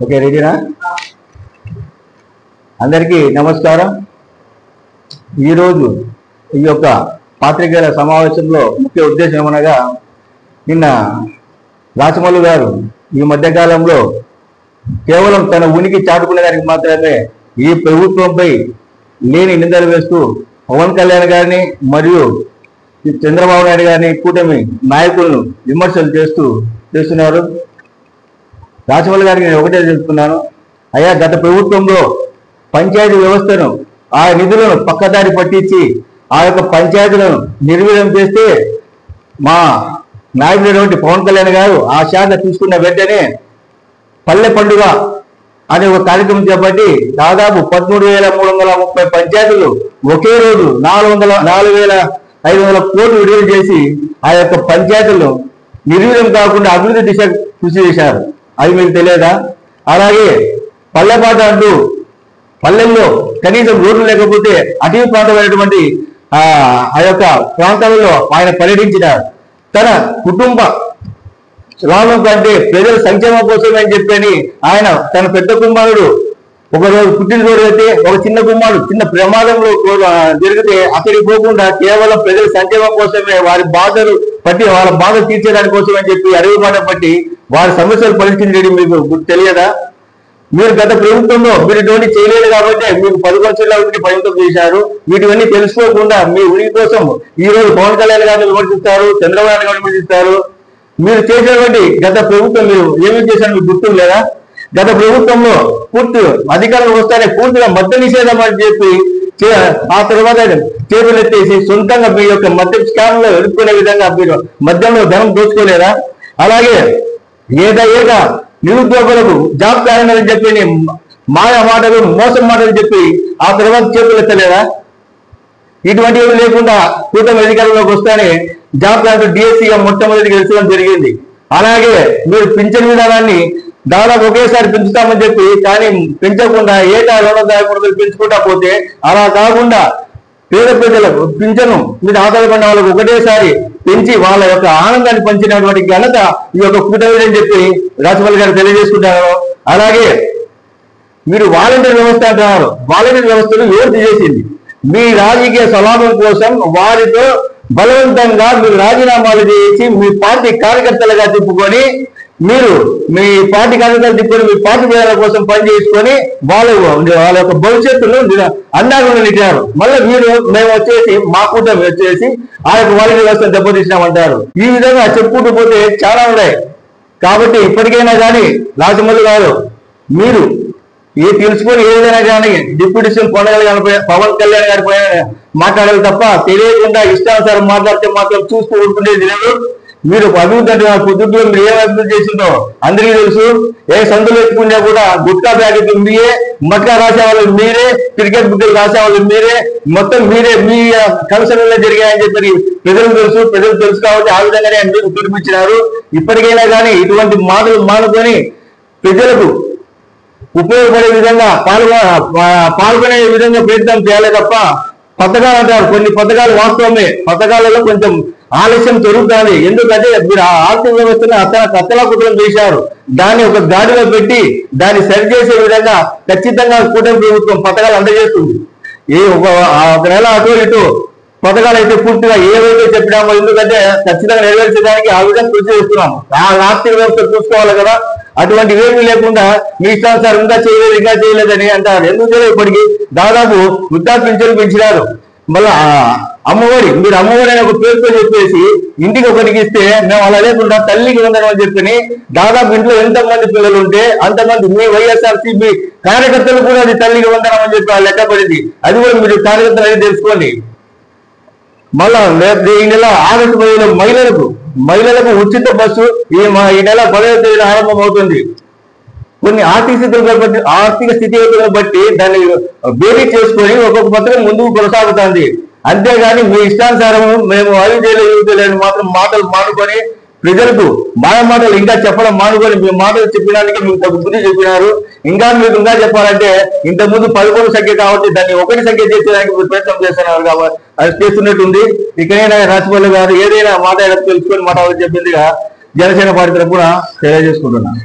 Okay, రెడీనా? అందరికీ నమస్కారం. ఈరోజు ఈ యొక్క పాత్రికేయుల సమావేశంలో ముఖ్య ఉద్దేశం ఏమనగా, నిన్న రాచమల్లు గారు ఈ మధ్యకాలంలో కేవలం తన ఉనికి చాటుకునే దానికి మాత్రమే ఈ ప్రభుత్వంపై లేని నిందలు వేస్తూ పవన్ కళ్యాణ్ గారిని మరియు చంద్రబాబు నాయుడు గారిని కూటమి నాయకులను విమర్శలు చేస్తున్నారు. రాచమల్లు గారికి నేను ఒకటే చెప్తున్నాను, అయ్యా, గత ప్రభుత్వంలో పంచాయతీ వ్యవస్థను ఆ నిధులను పక్కదారి పట్టించి ఆ యొక్క పంచాయతీలను నిర్వీర్యం చేస్తే మా నాయకుడైనటువంటి పవన్ కళ్యాణ్ గారు ఆ శాఖ తీసుకున్న వెంటనే పల్లె పండుగ అనే ఒక కార్యక్రమం చేపట్టి దాదాపు 13,330 పంచాయతీలు ఒకే రోజు 4,500 కోట్లు విడుదల చేసి ఆ యొక్క పంచాయతీలను నిర్వీర్యం కాకుండా అభివృద్ధి దిశ కృషి చేశారు. అది మీకు తెలియదా? అలాగే పల్లెపాట అంటూ పల్లెల్లో కనీసం రోడ్లు లేకపోతే అటవీ ప్రాంతమైనటువంటి ఆ యొక్క ప్రాంతాలలో ఆయన పర్యటించినారు. తన కుటుంబ లాభం కంటే ప్రజల సంక్షేమం కోసమే అని చెప్పని ఆయన తన పెద్ద కుమారుడు ఒకరోజు పుట్టినరోజు అయితే ఒక చిన్న కుమారుడు చిన్న ప్రమాదంలో జరిగితే అక్కడికి పోకుండా కేవలం ప్రజల సంక్షేమం కోసమే వారి బాధలు పట్టి వాళ్ళ బాధ తీర్చేదాని కోసం అని చెప్పి అడవి బాట పట్టి వారి సమస్యలు పరిష్కరించడం మీకు తెలియదా? మీరు గత ప్రభుత్వంలో మీరు ఇటువంటి చేయలేదు కాబట్టి మీకు 10 సంవత్సరాల పరిమితం చేశారు. వీటివన్నీ తెలుసుకోకుండా మీ ఉనికి కోసం ఈ రోజు పవన్ కళ్యాణ్ గారిని విమర్శిస్తారు, చంద్రబాబు నాయుడు గారిని విమర్శిస్తారు. మీరు చేసేటువంటి గత ప్రభుత్వం మీరు ఏమేమి చేశారు మీకు గుర్తు లేదా? గత ప్రభుత్వంలో పూర్తి అధికారులు వస్తానే పూర్తిగా మద్య నిషేధం అని చెప్పి ఆ తర్వాత చేతులెత్తేసి సొంతంగా మీ యొక్క మద్య స్కామ్ లో ఎదుర్కొనే విధంగా మీరు మద్యంలో ధనం దోచుకోలేదా? అలాగే ఏక నిరుద్యోగులకు జాబ్ క్యాలెండర్ అని చెప్పి మాయా మాటలు మోసం మాటలు చెప్పి ఆ తర్వాత చేతులెత్తలేదా? ఇటువంటివి లేకుండా కూటమి అధికారంలోకి వస్తానే జాబ్ క్యాలెండర్ డిఎస్సీగా మొట్టమొదటిగా గెలిచడం జరిగింది. అలాగే మీరు పింఛన్ విధానాన్ని దాదాపు ఒకేసారి పెంచుతామని చెప్పి కానీ పెంచకుండా ఏటా 253 రూపాయలు పెంచుకుంటా పోతే అలా కాకుండా పేద ప్రజలకు పింఛను మీద ఆధారపడిన వాళ్ళకు ఒకటేసారి పెంచి వాళ్ళ యొక్క ఆనందాన్ని పంచినటువంటి ఘనత ఈ యొక్క కూటమి అని చెప్పి రాచమల్లు గారు తెలియజేసుకుంటారు. అలాగే మీరు వాలంటీర్ వ్యవస్థ అంటున్నారు. వాలంటీర్ వ్యవస్థను ఎవరు చేసింది? మీ రాజకీయ స్వలాభం కోసం వారితో బలవంతంగా మీరు రాజీనామాలు చేసి మీ పార్టీ కార్యకర్తలుగా తిప్పుకొని మీరు మీ పార్టీ కార్యకర్తలు తిప్పుకొని మీ పార్టీ ప్రజల కోసం పనిచేసుకొని వాళ్ళ యొక్క భవిష్యత్తును అందాకుండా నెట్టారు. మళ్ళీ మేము వచ్చేసి మా కూటమి వచ్చేసి ఆ యొక్క వాలంటీర్ వ్యవస్థను దెబ్బతీసినామంటారు. ఈ విధంగా చెప్పుకుంటూ పోతే చాలా ఉన్నాయి. కాబట్టి ఇప్పటికైనా కానీ రాచమల్లు గారు మీరు తెలుసుకొని ఏదైనా కానీ డిప్యూటీ సీఎం పవన్ కళ్యాణ్ గారి పైన మాట్లాడాలి తప్ప తెలియకుండా ఇష్టానుసారం మాట్లాడితే మాత్రం చూస్తూ ఉంటుండేది లేదు. మీరు అభివృద్ధి అంటే పొద్దుట్లో మీరు ఏం అభివృద్ధి చేసిందో అందరికీ తెలుసు. ఏ సందులు ఎత్తుకున్నా కూడా గుట్కా ప్యాకెట్లు మీరే, మట్కా రాసేవాళ్ళు మీరే, క్రికెట్ బుక్కులు రాసేవాళ్ళు మీరే, మొత్తం మీరే మీ కమిషన్లో జరిగాయని చెప్పి ప్రజలకు తెలుసు కాబట్టి ఆ విధంగానే మీకు పిలిపించినారు. ఇప్పటికైనా కానీ ఇటువంటి మాటలు మానుకొని ప్రజలకు ఉపయోగపడే విధంగా పాల్గొనే విధంగా ప్రయత్నం చేయాలి తప్ప పథకాలు అంటారు. కొన్ని పథకాలు వాస్తవమే, పథకాలలో కొంచెం ఆలస్యం జరుగుతుంది. ఎందుకంటే మీరు ఆ ఆర్థిక వ్యవస్థను అత్తలాకుతలం చేశారు. దాన్ని ఒక గాడిలో పెట్టి దాన్ని సరిచేసే విధంగా ఖచ్చితంగా కూటమి ప్రభుత్వం పథకాలు అందజేస్తుంది. ఒక నెల అటు ఇటు పథకాలు అయితే పూర్తిగా ఏవైతే చెప్పినామో ఎందుకంటే ఖచ్చితంగా నెరవేర్చడానికి ఆ విధంగా కృషి చేస్తున్నాము. ఆ ఆర్థిక వ్యవస్థ చూసుకోవాలి కదా. అటువంటి ఏమీ లేకుండా మీ ఇష్టానుసారం ఇంకా చేయలేదని అంటారు. ఎందుకు చేయలేదు? ఇప్పటికీ దాదాపు వృద్ధాప్య పింఛను పెంచినారు. మళ్ళీ అమ్మఒడి మీరు అమ్మఒడి అనే ఒక పేరుతో చెప్పేసి ఇంటికి ఒకటికి ఇస్తే మేము అలా లేకుండా తల్లికి వందనం అని చెప్పి దాదాపు ఇంట్లో ఎంతమంది పిల్లలు ఉంటే అంతమంది మీ వైఎస్ఆర్సీపీ కార్యకర్తలు కూడా అది తల్లికి వందనం అని చెప్పి లెక్క పడింది. అది కూడా మీరు కార్యకర్తలు అనేది తెలుసుకోండి. మళ్ళా ఈ నెల ఆగస్టు 10 మహిళలకు ఉచిత బస్సు ఈ నెల 10వ తేదీన ఆరంభం అవుతుంది. కొన్ని ఆర్థిక స్థితిగతులను బట్టి దాన్ని బేరీ చేసుకొని ఒక్కొక్క పథకం ముందుకు కొనసాగుతుంది. అంతేగాని మీ ఇష్టానుసారం మేము అవి చేయలేదు మాత్రం మాటలు మానుకొని ప్రజలకు మాటలు ఇంకా చెప్పడం మానుకొని మీ మాటలు చెప్పడానికి మీకు తగు బుద్ధి చెప్పినారు. ఇంకా చెప్పాలంటే ఇంతకుముందు 11 సంఖ్య కాబట్టి దాన్ని 1 సంఖ్య చేసేదానికి ప్రయత్నం చేస్తున్నారు కాబట్టి అది చేస్తున్నట్టుంది. ఇకనైనా రాచమల్లు గారు ఏదైనా మాట తెలుసుకొని మాట చెప్పిందిగా జనసేన పార్టీ తరఫున తెలియజేసుకుంటున్నాను.